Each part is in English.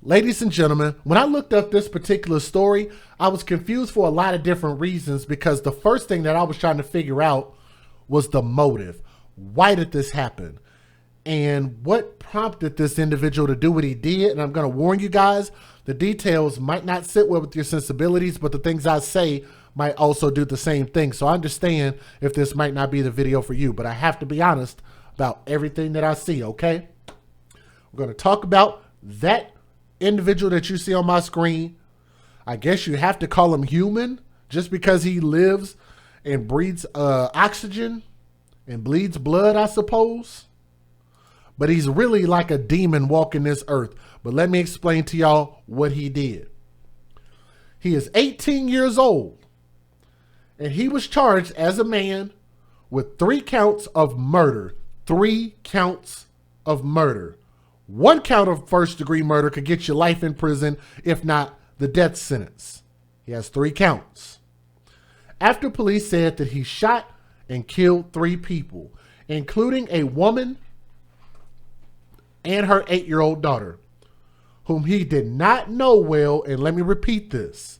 Ladies and gentlemen, when I looked up this particular story, I was confused for a lot of different reasons because the first thing that I was trying to figure out was the motive. Why did this happen? And what prompted this individual to do what he did? And I'm going to warn you guys, the details might not sit well with your sensibilities, but the things I say might also do the same thing. So I understand if this might not be the video for you, but I have to be honest about everything that I see, okay? We're going to talk about that individual that you see on my screen. I guess you have to call him human just because he lives and breathes oxygen and bleeds blood, I suppose. But he's really like a demon walking this earth. But let me explain to y'all what he did. He is 18 years old, and he was charged as a man with 3 counts of murder. 3 counts of murder. 1 count of first-degree murder could get you life in prison, if not the death sentence. He has 3 counts. After police said that he shot and killed 3 people, including a woman and her 8-year-old daughter, whom he did not know well, and let me repeat this,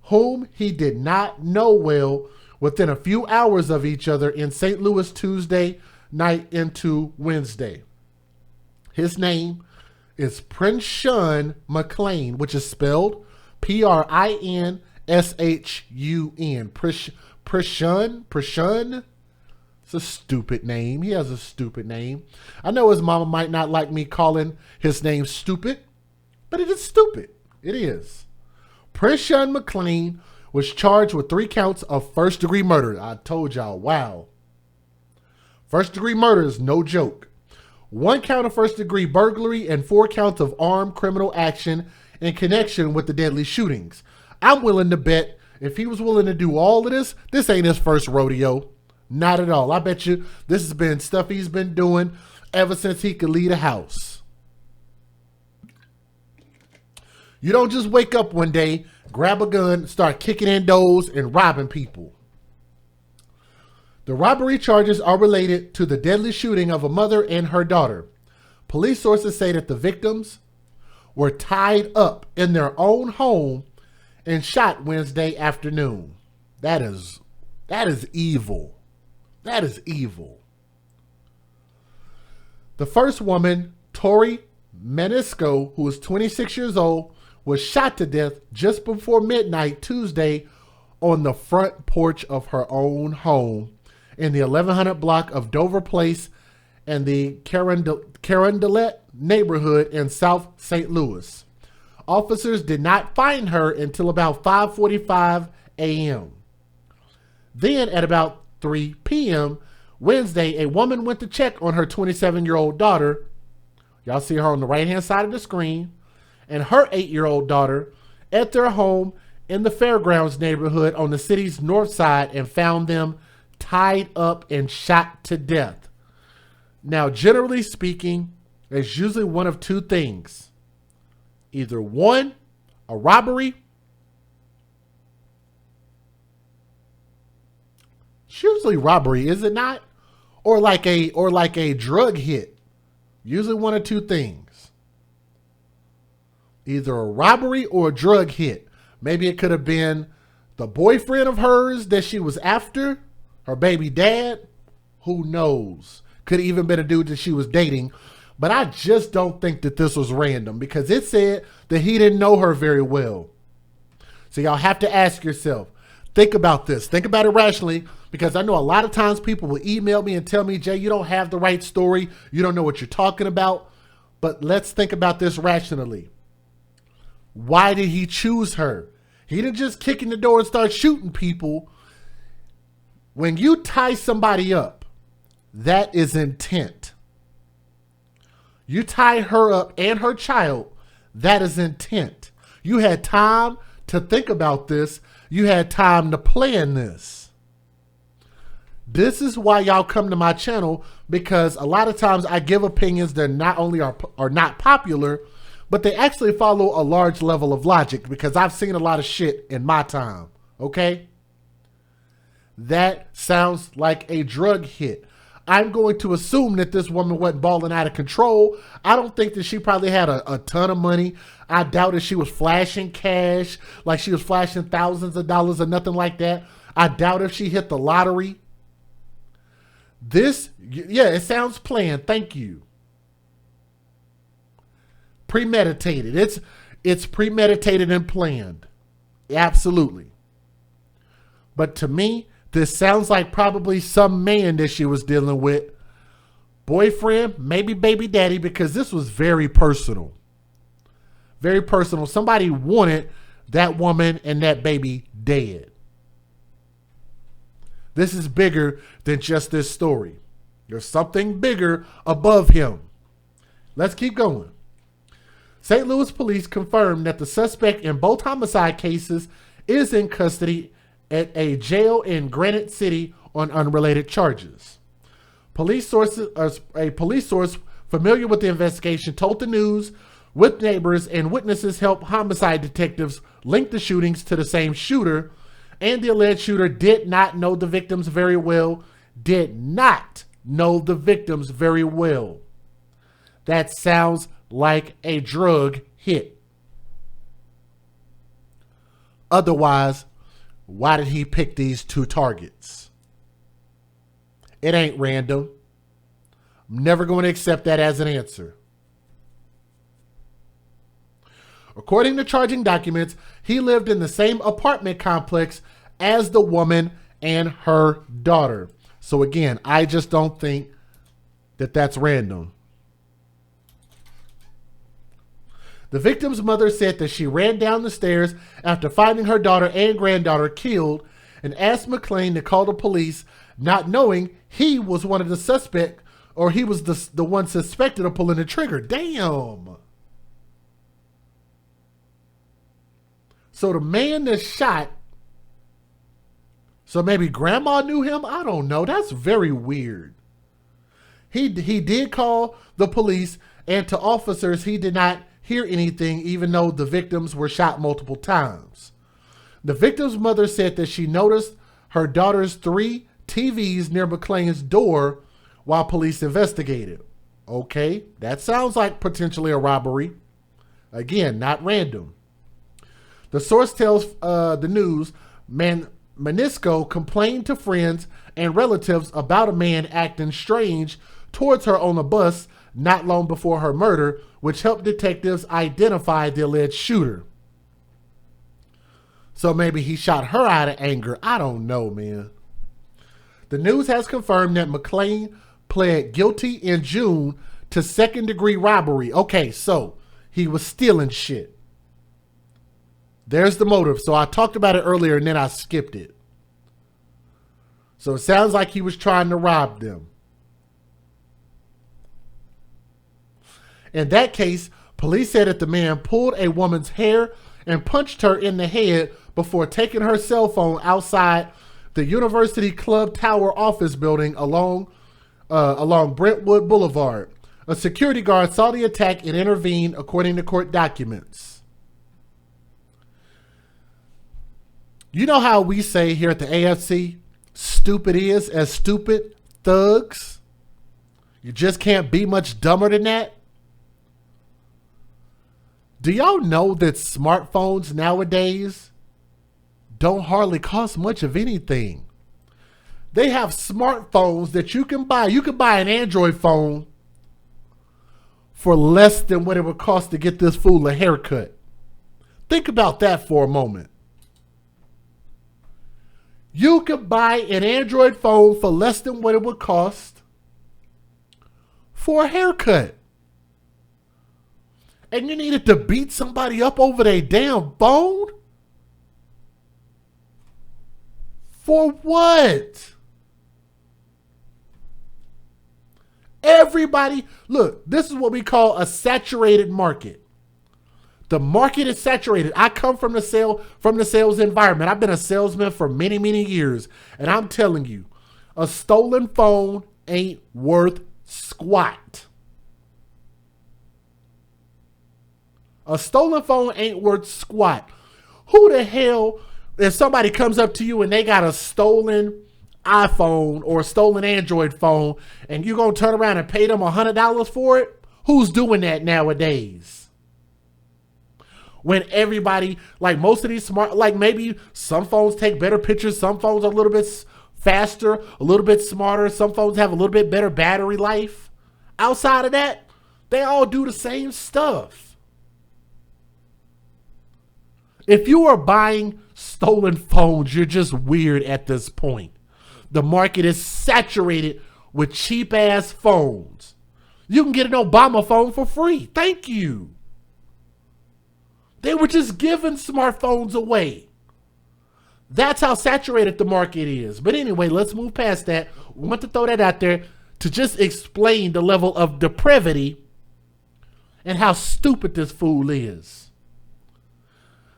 whom he did not know well within a few hours of each other in St. Louis Tuesday night into Wednesday. His name is Prishun McClain, which is spelled Prinshun. Prishun? It's a stupid name. He has a stupid name. I know his mama might not like me calling his name stupid, but it is stupid. It is. Prishun McClain was charged with 3 counts of first-degree murder. I told y'all, wow. First-degree murder is no joke. 1 count of first-degree burglary and 4 counts of armed criminal action in connection with the deadly shootings. I'm willing to bet if he was willing to do all of this, this ain't his first rodeo. Not at all. I bet you this has been stuff he's been doing ever since he could leave a house. You don't just wake up one day, grab a gun, start kicking in doors and robbing people. The robbery charges are related to the deadly shooting of a mother and her daughter. Police sources say that the victims were tied up in their own home and shot Wednesday afternoon. That is evil. That is evil. The first woman, Tori Menisco, who was 26 years old, was shot to death just before midnight Tuesday on the front porch of her own home in the 1100 block of Dover Place and the Carondelet neighborhood in South St. Louis. Officers did not find her until about 5:45 a.m. Then at about 3 p.m. Wednesday, a woman went to check on her 27-year-old daughter. Y'all see her on the right-hand side of the screen. And her 8-year-old daughter at their home in the Fairgrounds neighborhood on the city's north side and found them tied up and shot to death. Now, generally speaking, there's usually one of 2 things. Either 1, a robbery. It's usually robbery, is it not? Or like a drug hit. Usually one of 2 things. Either a robbery or a drug hit. Maybe it could have been the boyfriend of hers that she was after, her baby dad. Who knows? Could have even been a dude that she was dating. But I just don't think that this was random because it said that he didn't know her very well. So y'all have to ask yourself, think about this. Think about it rationally, because I know a lot of times people will email me and tell me, Jay, you don't have the right story. You don't know what you're talking about. But let's think about this rationally. Why did he choose her? He didn't just kick in the door and start shooting people. When you tie somebody up, that is intent. You tie her up and her child, that is intent. You had time to think about this. You had time to plan this. This is why y'all come to my channel, because a lot of times I give opinions that not only are not popular, but they actually follow a large level of logic, because I've seen a lot of shit in my time, okay? That sounds like a drug hit. I'm going to assume that this woman wasn't balling out of control. I don't think that she probably had a ton of money. I doubt if she was flashing cash, like she was flashing thousands of dollars or nothing like that. I doubt if she hit the lottery. Yeah, it sounds planned. Thank you. Premeditated. It's premeditated and planned. Absolutely. But to me, this sounds like probably some man that she was dealing with. Boyfriend, maybe baby daddy, because this was very personal. Very personal. Somebody wanted that woman and that baby dead. This is bigger than just this story. There's something bigger above him. Let's keep going. St. Louis police confirmed that the suspect in both homicide cases is in custody at a jail in Granite City on unrelated charges. A police source familiar with the investigation told the news with neighbors and witnesses helped homicide detectives link the shootings to the same shooter, and the alleged shooter did not know the victims very well. That sounds like a drug hit. Otherwise, why did he pick these two targets? It ain't random. I'm never going to accept that as an answer. According to charging documents, he lived in the same apartment complex as the woman and her daughter. So again, I just don't think that that's random. The victim's mother said that she ran down the stairs after finding her daughter and granddaughter killed and asked McClain to call the police, not knowing he was one of the suspects, or he was the one suspected of pulling the trigger. Damn. So the man that shot, so maybe grandma knew him? I don't know. That's very weird. He did call the police, and to officers, he did not hear anything, even though the victims were shot multiple times. The victim's mother said that she noticed her daughter's 3 TVs near McClain's door while police investigated. Okay, that sounds like potentially a robbery. Again, not random. The source tells the news, Manisco complained to friends and relatives about a man acting strange towards her on a bus not long before her murder, which helped detectives identify the alleged shooter. So maybe he shot her out of anger. I don't know, man. The news has confirmed that McClain pled guilty in June to second-degree robbery. Okay, so he was stealing shit. There's the motive. So I talked about it earlier and then I skipped it. So it sounds like he was trying to rob them. In that case, police said that the man pulled a woman's hair and punched her in the head before taking her cell phone outside the University Club Tower office building along Brentwood Boulevard. A security guard saw the attack and intervened, according to court documents. You know how we say here at the AFC, stupid is as stupid thugs? You just can't be much dumber than that. Do y'all know that smartphones nowadays don't hardly cost much of anything? They have smartphones that you can buy. You can buy an Android phone for less than what it would cost to get this fool a haircut. Think about that for a moment. You could buy an Android phone for less than what it would cost for a haircut. And you needed to beat somebody up over their damn phone? For what? Everybody, look, this is what we call a saturated market. The market is saturated. I come from the sales environment. I've been a salesman for many, many years. And I'm telling you, a stolen phone ain't worth squat. A stolen phone ain't worth squat. Who the hell, if somebody comes up to you and they got a stolen iPhone or a stolen Android phone, and you're going to turn around and pay them $100 for it? Who's doing that nowadays? When everybody, like most of these smart, like maybe some phones take better pictures, some phones are a little bit faster, a little bit smarter, some phones have a little bit better battery life. Outside of that, they all do the same stuff. If you are buying stolen phones, you're just weird at this point. The market is saturated with cheap ass phones. You can get an Obama phone for free. Thank you. They were just giving smartphones away. That's how saturated the market is. But anyway, let's move past that. We want to throw that out there to just explain the level of depravity and how stupid this fool is.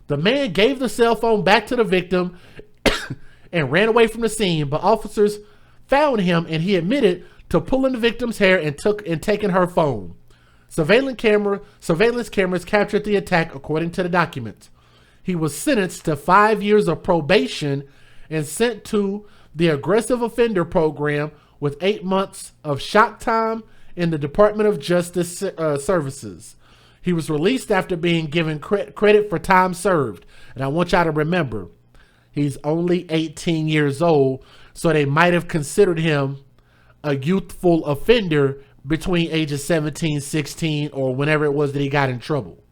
The man gave the cell phone back to the victim and ran away from the scene, but officers found him and he admitted to pulling the victim's hair and taking her phone. Surveillance cameras captured the attack according to the documents. He was sentenced to 5 years of probation and sent to the aggressive offender program with 8 months of shock time in the Department of Justice Services. He was released after being given credit for time served. And I want y'all to remember, he's only 18 years old, so they might have considered him a youthful offender between ages 17, 16, or whenever it was that he got in trouble.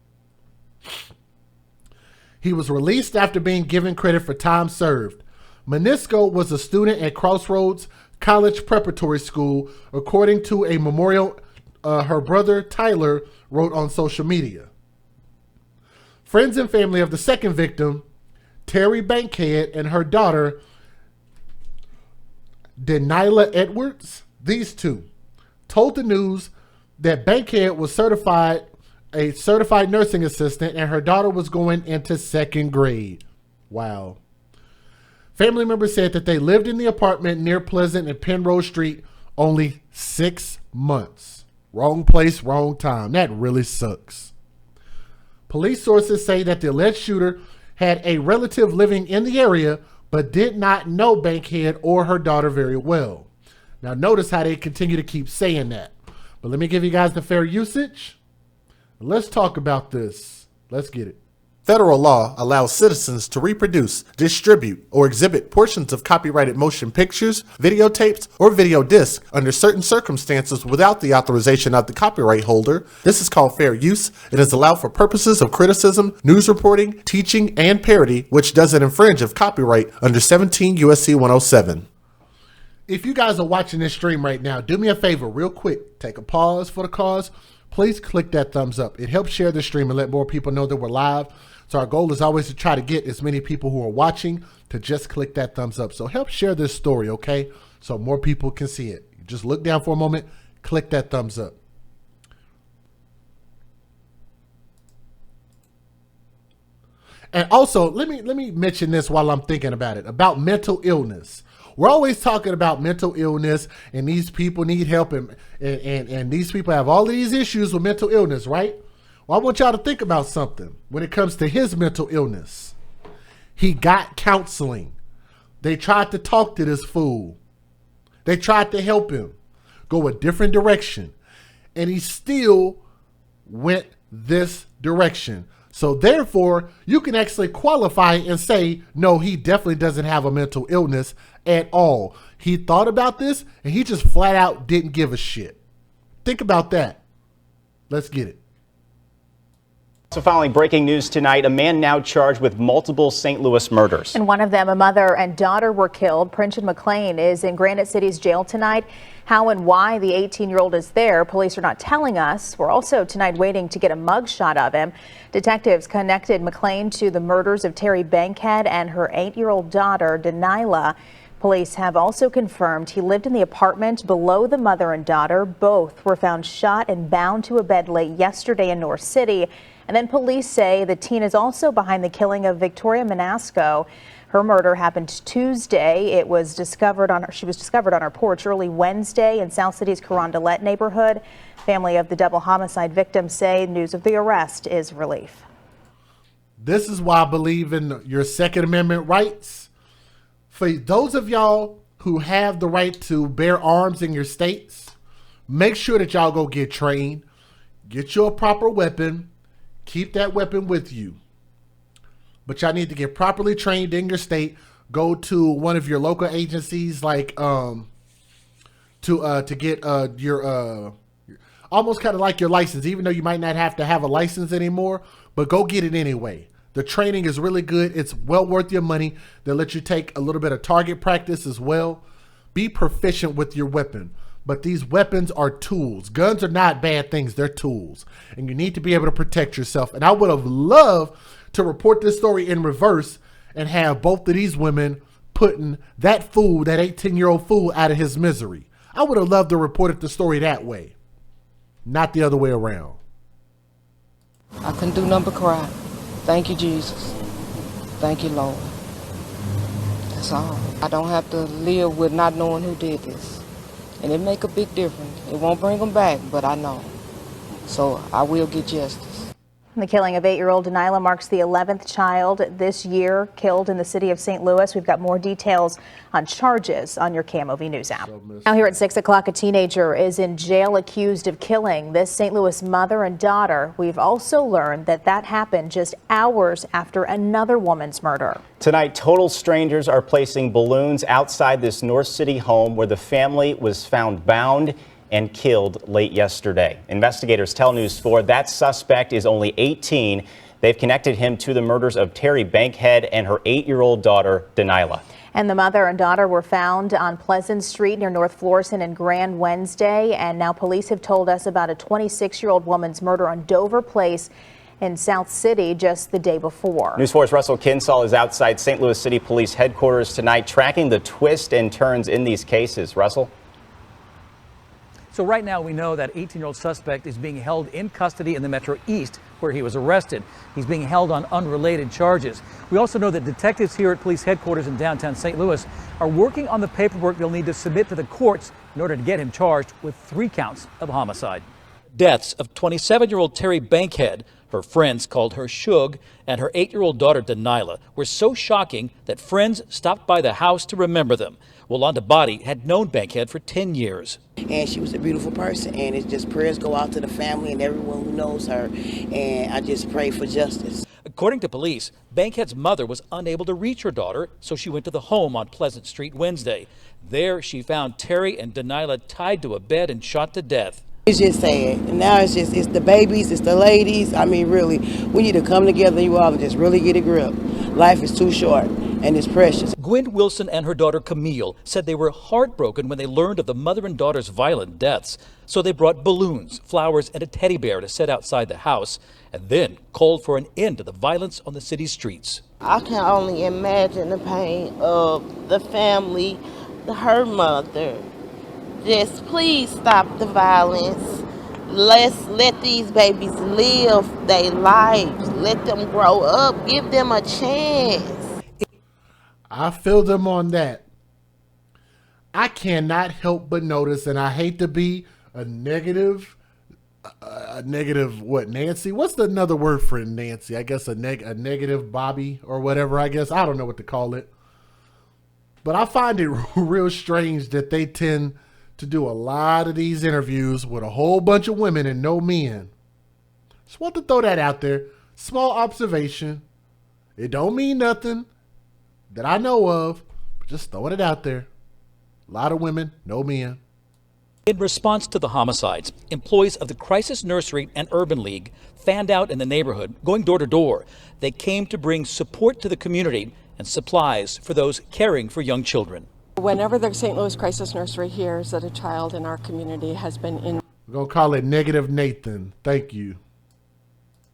He was released after being given credit for time served. Manisco was a student at Crossroads College Preparatory School, according to a memorial her brother Tyler wrote on social media. Friends and family of the second victim, Terry Bankhead, and her daughter, Denilah Edwards, these two, told the news that Bankhead was a certified nursing assistant and her daughter was going into second grade. Wow. Family members said that they lived in the apartment near Pleasant and Penrose Street only 6 months. Wrong place, wrong time. That really sucks. Police sources say that the alleged shooter had a relative living in the area but did not know Bankhead or her daughter very well. Now notice how they continue to keep saying that. But let me give you guys the fair usage. Let's talk about this. Let's get it. Federal law allows citizens to reproduce, distribute, or exhibit portions of copyrighted motion pictures, videotapes, or video discs under certain circumstances without the authorization of the copyright holder. This is called fair use. It is allowed for purposes of criticism, news reporting, teaching, and parody, which doesn't infringe of copyright under 17 U.S.C. 107. If you guys are watching this stream right now, do me a favor real quick. Take a pause for the cause. Please click that thumbs up. It helps share the stream and let more people know that we're live. So our goal is always to try to get as many people who are watching to just click that thumbs up. So help share this story, okay? So more people can see it. Just look down for a moment, click that thumbs up. And also, let me mention this while I'm thinking about it, about mental illness. We're always talking about mental illness and these people need help and these people have all of these issues with mental illness, right? Well, I want y'all to think about something when it comes to his mental illness. He got counseling. They tried to talk to this fool. They tried to help him go a different direction. And he still went this direction. So therefore, you can actually qualify and say, no, he definitely doesn't have a mental illness at all. He thought about this and he just flat out didn't give a shit. Think about that. Let's get it. So finally, breaking news tonight, a man now charged with multiple St. Louis murders. And one of them, a mother and daughter, were killed. Princeton McLean is in Granite City's jail tonight. How and why the 18-year-old is there, police are not telling us. We're also tonight waiting to get a mugshot of him. Detectives connected McLean to the murders of Terry Bankhead and her 8-year-old daughter, Denilah. Police have also confirmed he lived in the apartment below the mother and daughter. Both were found shot and bound to a bed late yesterday in North City. And then police say the teen is also behind the killing of Victoria Manasco. Her murder happened Tuesday. She was discovered on her porch early Wednesday in South City's Carondelet neighborhood. Family of the double homicide victim say news of the arrest is relief. This is why I believe in your Second Amendment rights. For those of y'all who have the right to bear arms in your states, make sure that y'all go get trained, get you a proper weapon, keep that weapon with you. But y'all need to get properly trained in your state. Go to one of your local agencies, like to get your almost kind of like your license, even though you might not have to have a license anymore, but go get it anyway. The training is really good. It's well worth your money. They'll let you take a little bit of target practice as well. Be proficient with your weapon. But these weapons are tools. Guns are not bad things. They're tools. And you need to be able to protect yourself. And I would have loved to report this story in reverse and have both of these women putting that fool, that 18-year-old fool, out of his misery. I would have loved to report the story that way, not the other way around. I couldn't do nothing but cry. Thank you, Jesus. Thank you, Lord. That's all. I don't have to live with not knowing who did this. And it make a big difference. It won't bring them back, but I know. So I will get justice. The killing of 8-year-old Denilah marks the 11th child this year killed in the city of St. Louis. We've got more details on charges on your KMOV News app. Now here at 6 o'clock, a teenager is in jail accused of killing this St. Louis mother and daughter. We've also learned that happened just hours after another woman's murder. Tonight, total strangers are placing balloons outside this North City home where the family was found bound and killed late yesterday. Investigators tell News 4 that suspect is only 18. They've connected him to the murders of Terry Bankhead and her 8-year-old daughter, Denilah. And the mother and daughter were found on Pleasant Street near North Florissant and Grand Wednesday. And now police have told us about a 26-year-old woman's murder on Dover Place in South City just the day before. News 4's Russell Kinsall is outside St. Louis City Police headquarters tonight, tracking the twists and turns in these cases. Russell? So right now we know that 18-year-old suspect is being held in custody in the Metro East, where he was arrested. He's being held on unrelated charges. We also know that detectives here at police headquarters in downtown St. Louis are working on the paperwork they'll need to submit to the courts in order to get him charged with 3 counts of homicide. Deaths of 27-year-old Terry Bankhead, her friends called her Shug, and her 8-year-old daughter Denilah were so shocking that friends stopped by the house to remember them. Wanda Body had known Bankhead for 10 years. And she was a beautiful person, and it's just prayers go out to the family and everyone who knows her, and I just pray for justice. According to police, Bankhead's mother was unable to reach her daughter, so she went to the home on Pleasant Street Wednesday. There she found Terry and Denilah tied to a bed and shot to death. It's just sad. And now it's the babies, it's the ladies. I mean, really, we need to come together, you all, and just really get a grip. Life is too short, and it's precious. Gwen Wilson and her daughter Camille said they were heartbroken when they learned of the mother and daughter's violent deaths. So they brought balloons, flowers, and a teddy bear to set outside the house, and then called for an end to the violence on the city's streets. I can only imagine the pain of the family, her mother. Just please stop the violence. Let's let these babies live their lives. Let them grow up. Give them a chance. I feel them on that. I cannot help but notice, and I hate to be a negative what, Nancy? What's another word for Nancy? I guess a negative Bobby or whatever, I guess. I don't know what to call it. But I find it real strange that they tend to do a lot of these interviews with a whole bunch of women and no men. Just want to throw that out there. Small observation. It don't mean nothing that I know of, but just throwing it out there. A lot of women, no men. In response to the homicides, employees of the Crisis Nursery and Urban League fanned out in the neighborhood, going door to door. They came to bring support to the community and supplies for those caring for young children. Whenever the St. Louis Crisis Nursery hears that a child in our community has been in... We're going to call it Negative Nathan. Thank you.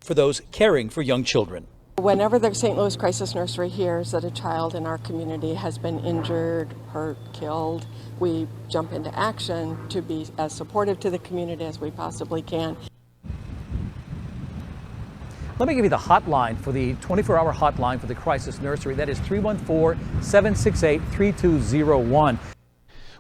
For those caring for young children. Whenever the St. Louis Crisis Nursery hears that a child in our community has been injured, hurt, killed, we jump into action to be as supportive to the community as we possibly can. Let me give you the hotline for the 24-hour hotline for the Crisis Nursery. That is 314-768-3201.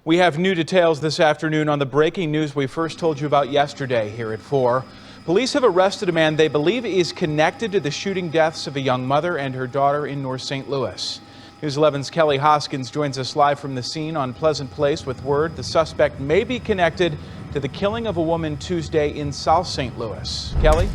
We have new details this afternoon on the breaking news we first told you about yesterday here at 4. Police have arrested a man they believe is connected to the shooting deaths of a young mother and her daughter in North St. Louis. News 11's Kelly Hoskins joins us live from the scene on Pleasant Place with word the suspect may be connected to the killing of a woman Tuesday in South St. Louis. Kelly?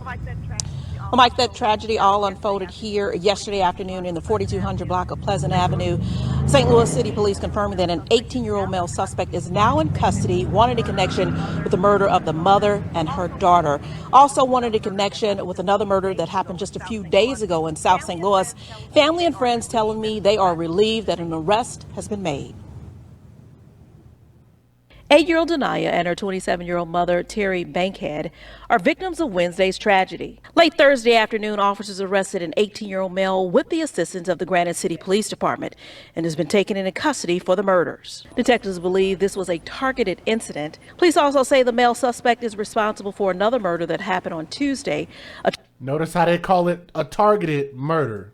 Well, Mike, that tragedy all unfolded here yesterday afternoon in the 4200 block of Pleasant Avenue. St. Louis City Police confirming that an 18-year-old male suspect is now in custody, wanted in connection with the murder of the mother and her daughter. Also wanted in connection with another murder that happened just a few days ago in South St. Louis. Family and friends telling me they are relieved that an arrest has been made. 8-year-old Denaya and her 27-year-old mother, Terry Bankhead, are victims of Wednesday's tragedy. Late Thursday afternoon, officers arrested an 18-year-old male with the assistance of the Granite City Police Department and has been taken into custody for the murders. Detectives believe this was a targeted incident. Police also say the male suspect is responsible for another murder that happened on Tuesday. Notice how they call it a targeted murder.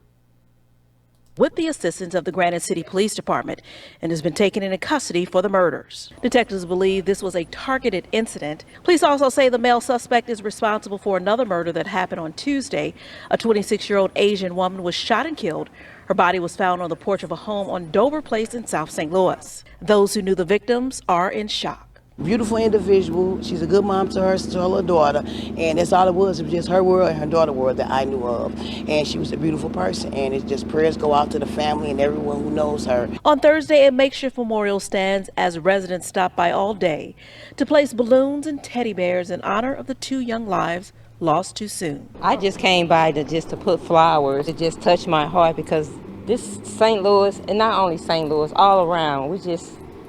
With the assistance of the Granite City Police Department and has been taken into custody for the murders. Detectives believe this was a targeted incident. Police also say the male suspect is responsible for another murder that happened on Tuesday. A 26-year-old Asian woman was shot and killed. Her body was found on the porch of a home on Dover Place in South St. Louis. Those who knew the victims are in shock. Beautiful individual. She's a good mom to her little daughter, and that's all it was. It was just her world and her daughter's world that I knew of, and she was a beautiful person. And it's just prayers go out to the family and everyone who knows her. On Thursday, a makeshift memorial stands as residents stop by all day to place balloons and teddy bears in honor of the 2 young lives lost too soon. I just came by to put flowers. It just touched my heart because this St. Louis, and not only St. Louis, all around,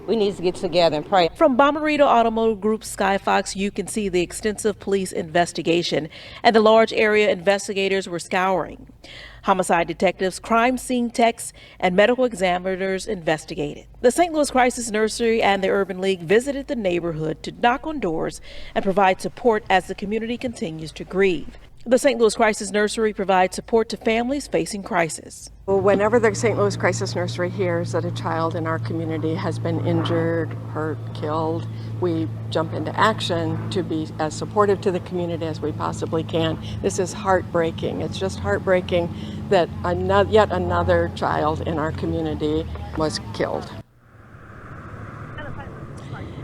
we need to get together and pray. From Bommarito Automotive Group Skyfox, you can see the extensive police investigation and the large area investigators were scouring. Homicide detectives, crime scene techs, and medical examiners investigated. The St. Louis Crisis Nursery and the Urban League visited the neighborhood to knock on doors and provide support as the community continues to grieve. The St. Louis Crisis Nursery provides support to families facing crisis. Well, whenever the St. Louis Crisis Nursery hears that a child in our community has been injured, hurt, killed, we jump into action to be as supportive to the community as we possibly can. This is heartbreaking. It's just heartbreaking that yet another child in our community was killed.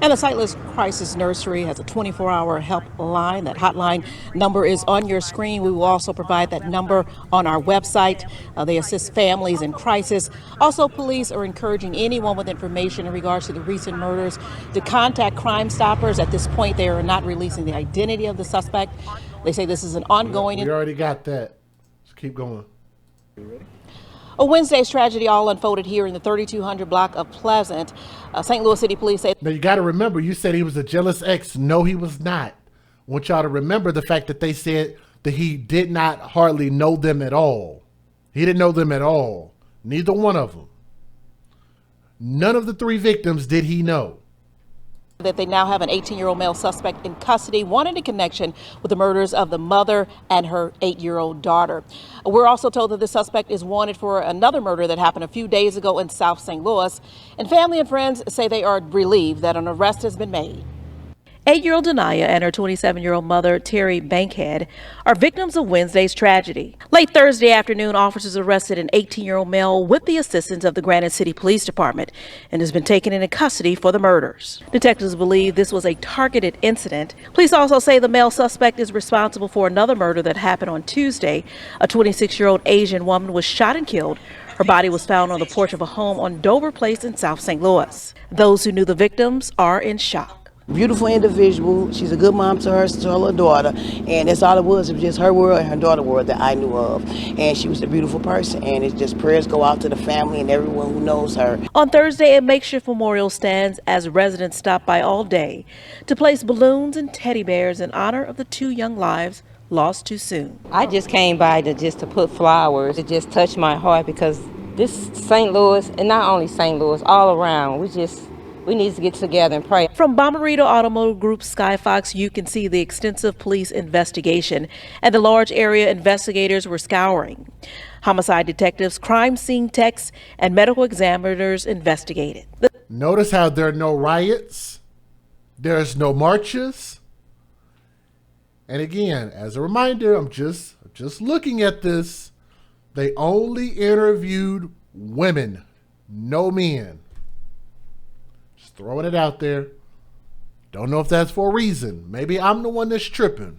And the St. Louis Crisis Nursery has a 24-hour helpline. That hotline number is on your screen. We will also provide that number on our website. They assist families in crisis. Also, police are encouraging anyone with information in regards to the recent murders to contact Crime Stoppers. At this point, they are not releasing the identity of the suspect. They say this is an ongoing... We already got that. Let's keep going. A Wednesday's tragedy all unfolded here in the 3200 block of Pleasant. St. Louis City Police say... Now, you got to remember, you said he was a jealous ex. No, he was not. I want y'all to remember the fact that they said that he did not hardly know them at all. He didn't know them at all. Neither one of them. None of the 3 victims did he know. That they now have an 18-year-old male suspect in custody, wanted in connection with the murders of the mother and her 8-year-old daughter. We're also told that the suspect is wanted for another murder that happened a few days ago in South St. Louis. And family and friends say they are relieved that an arrest has been made. 8-year-old Denaya and her 27-year-old mother, Terry Bankhead, are victims of Wednesday's tragedy. Late Thursday afternoon, officers arrested an 18-year-old male with the assistance of the Granite City Police Department and has been taken into custody for the murders. Detectives believe this was a targeted incident. Police also say the male suspect is responsible for another murder that happened on Tuesday. A 26-year-old Asian woman was shot and killed. Her body was found on the porch of a home on Dover Place in South St. Louis. Those who knew the victims are in shock. Beautiful individual. She's a good mom to her little daughter, and that's all it was. It was just her world and her daughter's world that I knew of, and she was a beautiful person. And it's just prayers go out to the family and everyone who knows her. On Thursday, a makeshift memorial stands as residents stop by all day to place balloons and teddy bears in honor of the 2 young lives lost too soon. I just came by to put flowers. It just touched my heart because this St. Louis, and not only St. Louis, all around, we need to get together and pray. From Bommarito Automotive Group Skyfox, you can see the extensive police investigation and the large area investigators were scouring. Homicide detectives, crime scene techs, and medical examiners investigated. Notice how there are no riots. There's no marches. And again, as a reminder, I'm just looking at this. They only interviewed women, no men. Just throwing it out there. Don't know if that's for a reason. Maybe I'm the one that's tripping.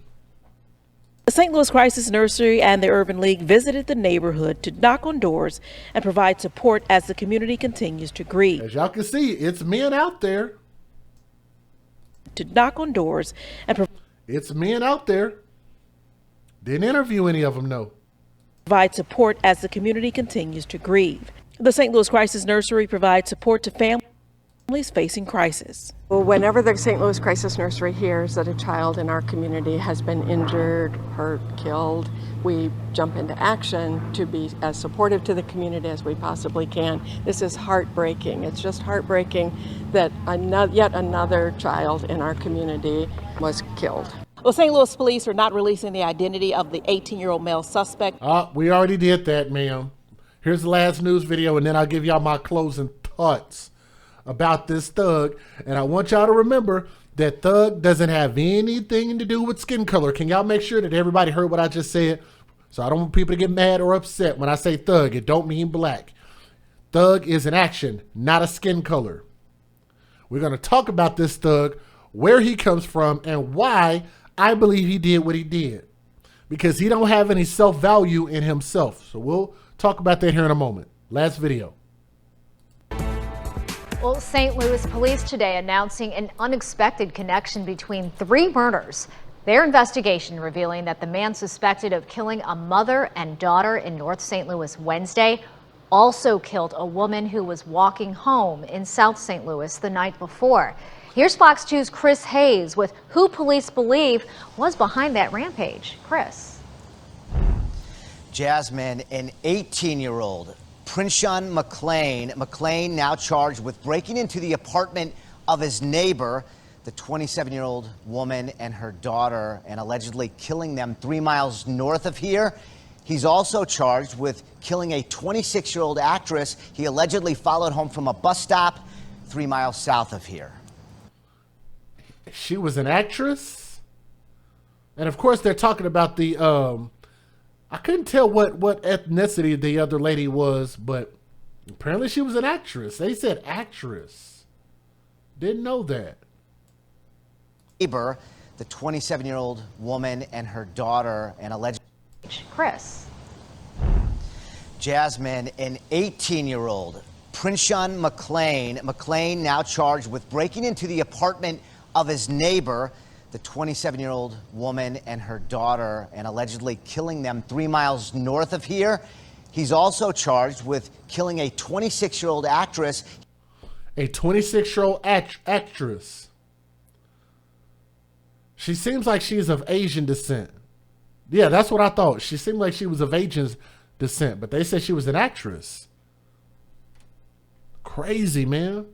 The St. Louis Crisis Nursery and the Urban League visited the neighborhood to knock on doors and provide support as the community continues to grieve. As y'all can see, it's men out there. To knock on doors and It's men out there. Didn't interview any of them, no. provide support as the community continues to grieve. The St. Louis Crisis Nursery provides support to families facing crisis. Well, whenever the St. Louis Crisis Nursery hears that a child in our community has been injured, hurt, killed, we jump into action to be as supportive to the community as we possibly can. This is heartbreaking. It's just heartbreaking that yet another child in our community was killed. Well, St. Louis police are not releasing the identity of the 18-year-old male suspect. We already did that, ma'am. Here's the last news video, and then I'll give y'all my closing thoughts about this thug. And I want y'all to remember that thug doesn't have anything to do with skin color. Can y'all make sure that everybody heard what I just said? So I don't want people to get mad or upset when I say thug. It don't mean black. Thug is an action, not a skin color. We're going to talk about this thug, where he comes from, and why I believe he did what he did. Because he don't have any self-value in himself. So we'll talk about that here in a moment. Last video. Well, St. Louis police today announcing an unexpected connection between 3 murders. Their investigation revealing that the man suspected of killing a mother and daughter in North St. Louis Wednesday also killed a woman who was walking home in South St. Louis the night before. Here's Fox 2's Chris Hayes with who police believe was behind that rampage. Chris. Jasmine, an 18-year-old, Prinshan McClain. McClain now charged with breaking into the apartment of his neighbor, the 27-year-old woman and her daughter, and allegedly killing them 3 miles north of here. He's also charged with killing a 26-year-old actress he allegedly followed home from a bus stop 3 miles south of here. She was an actress? And of course they're talking about the, I couldn't tell what ethnicity the other lady was, but apparently she was an actress. They said actress. Didn't know that. Neighbor, the 27-year-old woman and her daughter, and allegedly... Chris. Jasmine, an 18-year-old, Prinshan McClain. McClain now charged with breaking into the apartment of his neighbor, the 27-year-old woman and her daughter, and allegedly killing them 3 miles north of here. He's also charged with killing a 26-year-old actress. A 26-year-old actress. She seems like she's of Asian descent. Yeah, that's what I thought. She seemed like she was of Asian descent, but they said she was an actress. Crazy, man.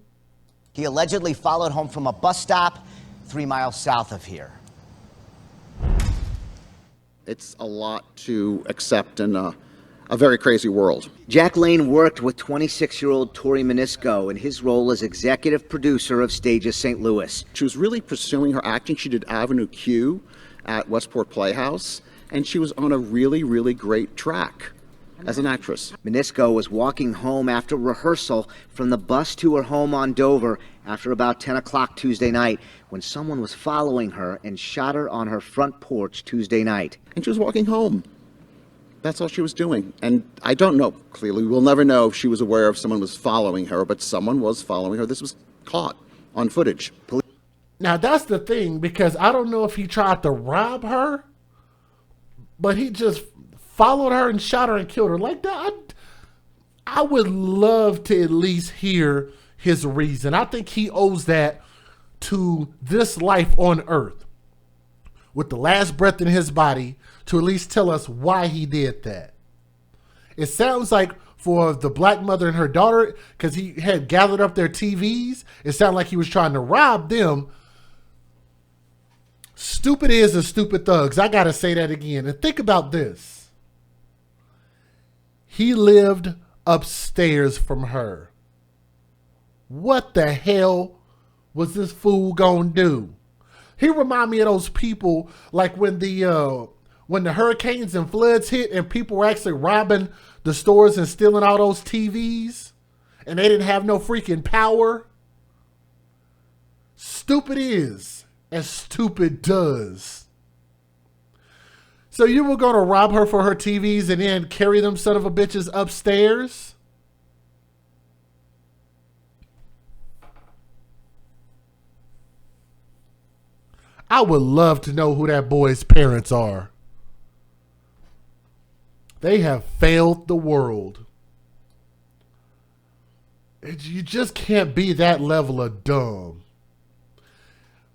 He allegedly followed home from a bus stop 3 miles south of here. It's a lot to accept in a very crazy world. Jack Lane worked with 26-year-old Tori Menisco in his role as executive producer of Stages St. Louis. She was really pursuing her acting. She did Avenue Q at Westport Playhouse, and she was on a really, really great track as an actress. Menisco was walking home after rehearsal from the bus to her home on Dover after about 10 o'clock Tuesday night when someone was following her and shot her on her front porch Tuesday night. And she was walking home. That's all she was doing. And I don't know, clearly we'll never know if she was aware if someone was following her, but someone was following her. This was caught on footage. Now that's the thing, because I don't know if he tried to rob her, but he just followed her and shot her and killed her like that. I would love to at least hear his reason. I think he owes that to this life on earth with the last breath in his body to at least tell us why he did that. It sounds like for the black mother and her daughter, because he had gathered up their TVs, it sounded like he was trying to rob them. Stupid is a stupid thugs. I got to say that again. And think about this. He lived upstairs from her. What the hell was this fool gonna do? He remind me of those people like when the when the hurricanes and floods hit and people were actually robbing the stores and stealing all those TVs and they didn't have no freaking power? Stupid is as stupid does. So you were going to rob her for her TVs and then carry them son of a bitches upstairs? I would love to know who that boy's parents are. They have failed the world. You just can't be that level of dumb.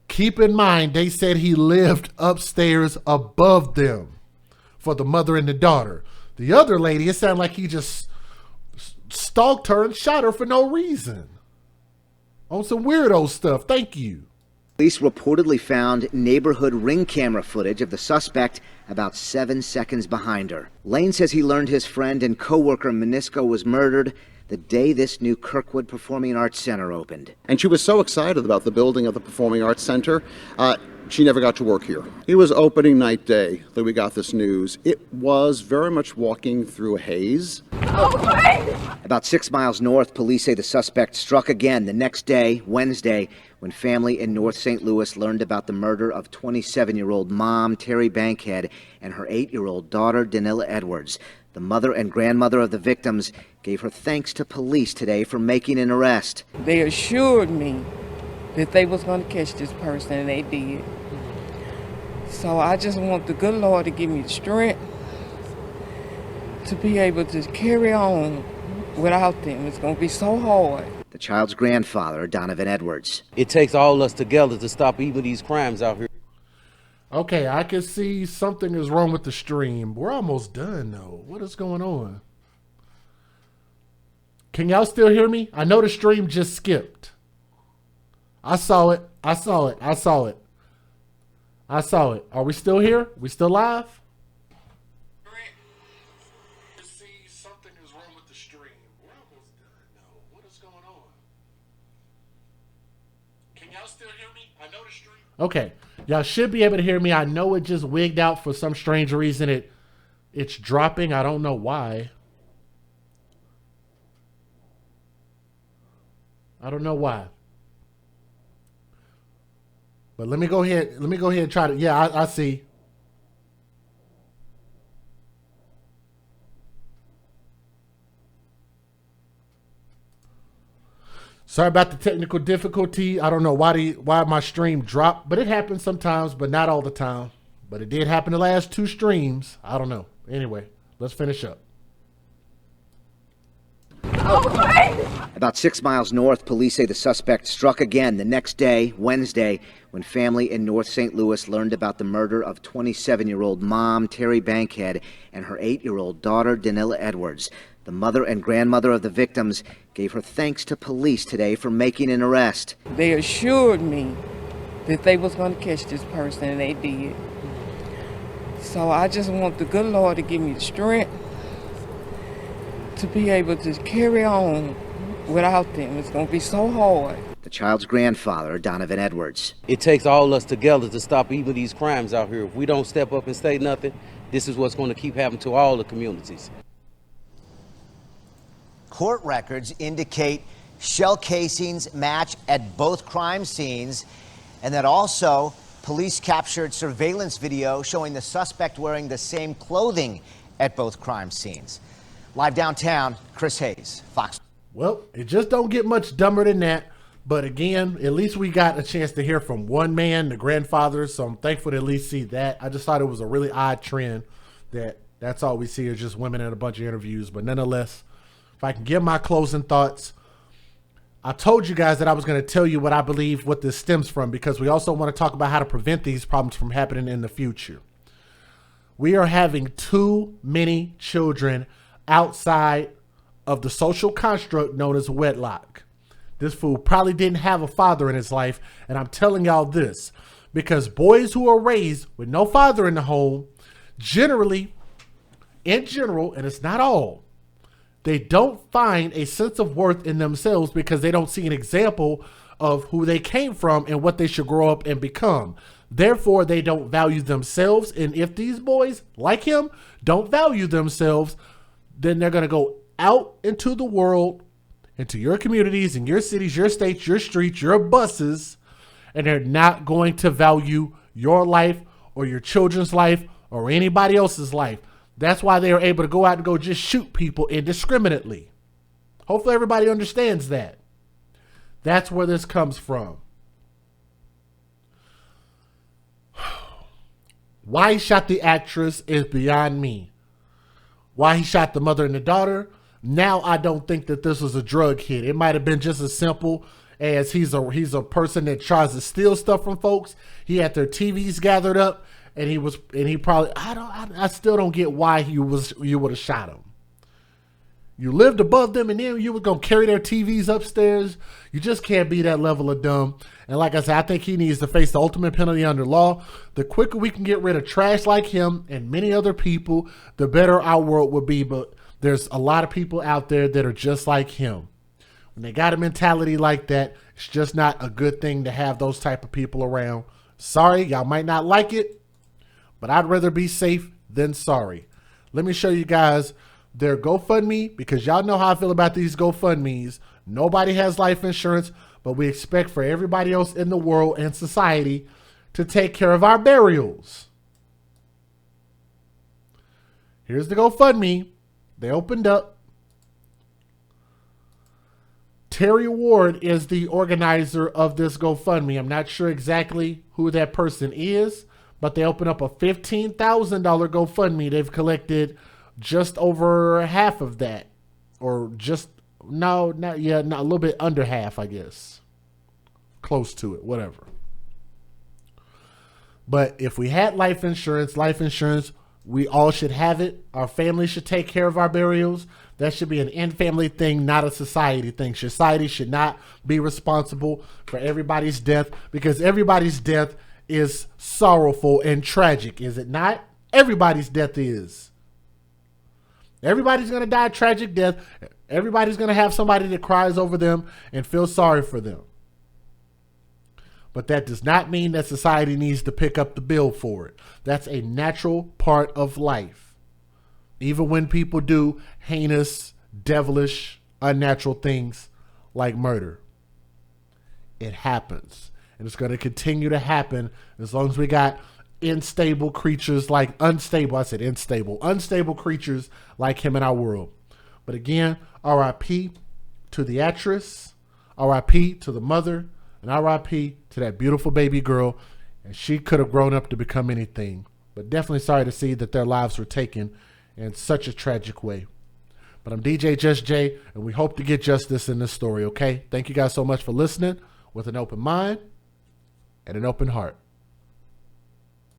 Keep in mind, they said he lived upstairs above them for the mother and the daughter. The other lady, it sounded like he just stalked her and shot her for no reason. On some weirdo stuff. Thank you. Police reportedly found neighborhood ring camera footage of the suspect about 7 seconds behind her. Lane says he learned his friend and co-worker Menisco was murdered the day this new Kirkwood Performing Arts Center opened. And she was so excited about the building of the Performing Arts Center, she never got to work here. It was opening night day that we got this news. It was very much walking through a haze. About 6 miles north, police say the suspect struck again the next day, Wednesday, when family in North St. Louis learned about the murder of 27-year-old mom Terry Bankhead and her 8-year-old daughter Danila Edwards. The mother and grandmother of the victims gave her thanks to police today for making an arrest. They assured me that they was going to catch this person, and they did. So I just want the good Lord to give me the strength to be able to carry on without them. It's going to be so hard. The child's grandfather, Donovan Edwards. It takes all of us together to stop even these crimes out here. Okay, I can see something is wrong with the stream. We're almost done, though. What is going on? Can y'all still hear me? I know the stream just skipped. I saw it. I saw it. I saw it. I saw it. Are we still here? We still live? Something is wrong with the stream. We're almost done, though. What is going on? Can y'all still hear me? I know the stream. Okay. Y'all should be able to hear me. I know it just wigged out for some strange reason. It's dropping. I don't know why. I don't know why. But let me go ahead. Let me go ahead and try to. Yeah, I see. Sorry about the technical difficulty. I don't know why my stream dropped, but it happens sometimes, but not all the time. But it did happen the last 2 streams. I don't know. Anyway, let's finish up. About 6 miles north, police say the suspect struck again the next day, Wednesday, when family in North St. Louis learned about the murder of 27-year-old mom Terry Bankhead and her 8-year-old daughter Danila Edwards. The mother and grandmother of the victims gave her thanks to police today for making an arrest. They assured me that they was going to catch this person, and they did. So I just want the good Lord to give me the strength to be able to carry on without them. It's going to be so hard. The child's grandfather, Donovan Edwards. It takes all of us together to stop even these crimes out here. If we don't step up and say nothing, this is what's going to keep happening to all the communities. Court records indicate shell casings match at both crime scenes, and that also police captured surveillance video showing the suspect wearing the same clothing at both crime scenes. Live downtown, Chris Hayes, Fox. Well, it just don't get much dumber than that. But again, at least we got a chance to hear from one man, the grandfather. So I'm thankful to at least see that. I just thought it was a really odd trend that's all we see is just women in a bunch of interviews. But nonetheless, if I can give my closing thoughts, I told you guys that I was going to tell you what I believe what this stems from, because we also want to talk about how to prevent these problems from happening in the future. We are having too many children outside of the social construct known as wedlock. This fool probably didn't have a father in his life, and I'm telling y'all this because boys who are raised with no father in the home, generally, in general, and it's not all, they don't find a sense of worth in themselves because they don't see an example of who they came from and what they should grow up and become. Therefore, they don't value themselves. And if these boys, like him, don't value themselves, then they're going to go out into the world, into your communities, in your cities, your states, your streets, your buses, and they're not going to value your life or your children's life or anybody else's life. That's why they are able to go out and go just shoot people indiscriminately. Hopefully everybody understands that. That's where this comes from. Why he shot the actress is beyond me. Why he shot the mother and the daughter, now I don't think that this was a drug hit. It might have been just as simple as he's a person that tries to steal stuff from folks. He had their TVs gathered up, and he probably I still don't get why you would have shot him. You lived above them, and then you were gonna carry their TVs upstairs. You just can't be that level of dumb. And like I said, I think he needs to face the ultimate penalty under law. The quicker we can get rid of trash like him and many other people, the better our world would be. But there's a lot of people out there that are just like him. When they got a mentality like that, it's just not a good thing to have those type of people around. Sorry, y'all might not like it, but I'd rather be safe than sorry. Let me show you guys their GoFundMe, because y'all know how I feel about these GoFundMes. Nobody has life insurance, but we expect for everybody else in the world and society to take care of our burials. Here's the GoFundMe. They opened up. Terry Ward is the organizer of this GoFundMe. I'm not sure exactly who that person is, but they opened up a $15,000 GoFundMe. They've collected just over half of that, or just a little bit under half, I guess. Close to it, whatever. But if we had life insurance, we all should have it. Our family should take care of our burials. That should be an in-family thing, not a society thing. Society should not be responsible for everybody's death, because everybody's death is sorrowful and tragic, is it not? Everybody's death is. Everybody's going to die a tragic death. Everybody's going to have somebody that cries over them and feels sorry for them. But that does not mean that society needs to pick up the bill for it. That's a natural part of life. Even when people do heinous, devilish, unnatural things like murder. It happens. And it's going to continue to happen as long as we got unstable creatures like unstable creatures like him in our world. But again, RIP to the actress, RIP to the mother, and RIP to that beautiful baby girl. And she could have grown up to become anything, but definitely sorry to see that their lives were taken in such a tragic way. But I'm DJ Just Jay, and we hope to get justice in this story, okay? Thank you guys so much for listening with an open mind and an open heart.